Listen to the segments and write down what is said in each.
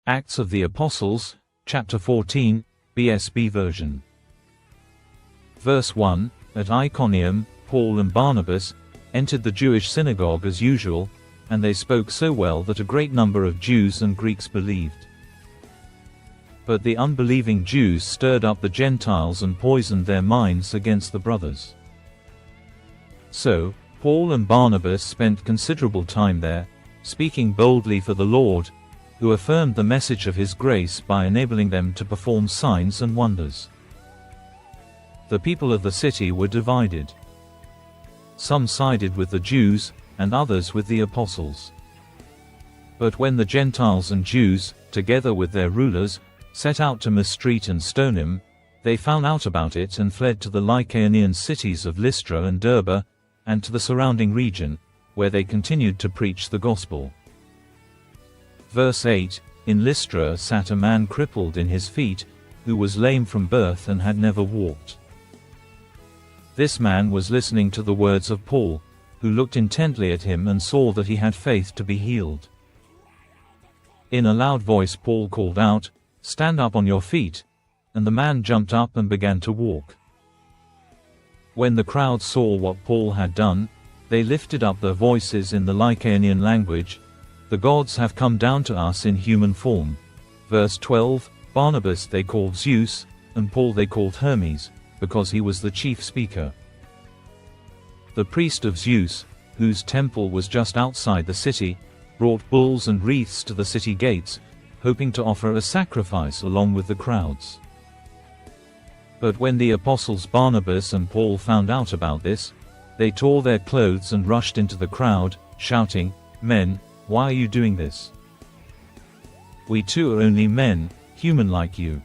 Acts of the Apostles, chapter 14, BSB version. Verse 1, At Iconium, Paul and Barnabas entered the Jewish synagogue as usual, and they spoke so well that a great number of Jews and Greeks believed. But the unbelieving Jews stirred up the Gentiles and poisoned their minds against the brothers. So, Paul and Barnabas spent considerable time there, speaking boldly for the Lord, who affirmed the message of His grace by enabling them to perform signs and wonders. The people of the city were divided. Some sided with the Jews, and others with the apostles. But when the Gentiles and Jews, together with their rulers, set out to mistreat and stone him, they found out about it and fled to the Lycaonian cities of Lystra and Derbe, and to the surrounding region, where they continued to preach the gospel. Verse 8, In Lystra sat a man crippled in his feet, who was lame from birth and had never walked. This man was listening to the words of Paul, who looked intently at him and saw that he had faith to be healed. In a loud voice Paul called out, Stand up on your feet, and the man jumped up and began to walk. When the crowd saw what Paul had done, they lifted up their voices in the Lycaonian language, The gods have come down to us in human form. Verse 12, Barnabas they called Zeus, and Paul they called Hermes, because he was the chief speaker. The priest of Zeus, whose temple was just outside the city, brought bulls and wreaths to the city gates, hoping to offer a sacrifice along with the crowds. But when the apostles Barnabas and Paul found out about this, they tore their clothes and rushed into the crowd, shouting, Men, why are you doing this? We too are only men, human like you.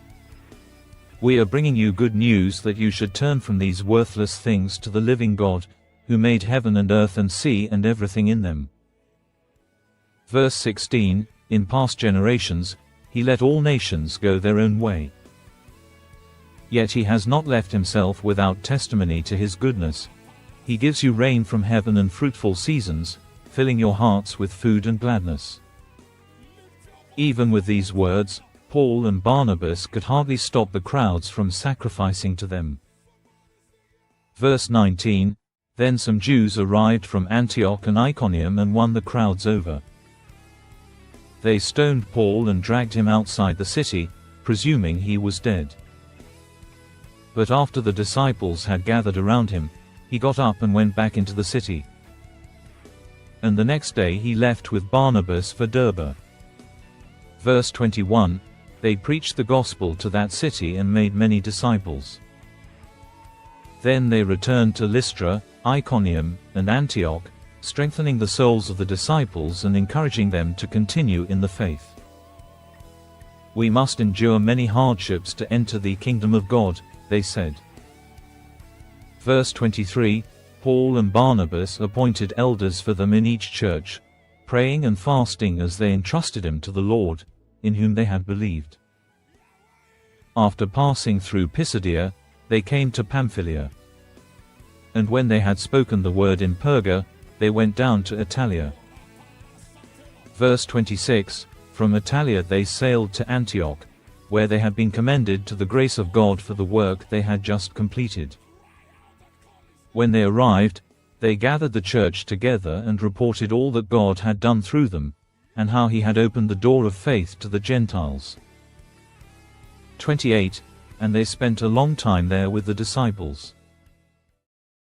We are bringing you good news that you should turn from these worthless things to the living God, who made heaven and earth and sea and everything in them. Verse 16, In past generations, He let all nations go their own way. Yet He has not left Himself without testimony to His goodness. He gives you rain from heaven and fruitful seasons, filling your hearts with food and gladness. Even with these words, Paul and Barnabas could hardly stop the crowds from sacrificing to them. Verse 19, Then some Jews arrived from Antioch and Iconium and won the crowds over. They stoned Paul and dragged him outside the city, presuming he was dead. But after the disciples had gathered around him, he got up and went back into the city. And the next day he left with Barnabas for Derbe. Verse 21, They preached the gospel to that city and made many disciples. Then they returned to Lystra, Iconium, and Antioch, strengthening the souls of the disciples and encouraging them to continue in the faith. We must endure many hardships to enter the kingdom of God, they said. Verse 23, Paul and Barnabas appointed elders for them in each church, praying and fasting as they entrusted them to the Lord, in whom they had believed. After passing through Pisidia, they came to Pamphylia. And when they had spoken the word in Perga, they went down to Italia. Verse 26, From Italia they sailed to Antioch, where they had been commended to the grace of God for the work they had just completed. When they arrived, they gathered the church together and reported all that God had done through them, and how He had opened the door of faith to the Gentiles. 28, And they spent a long time there with the disciples.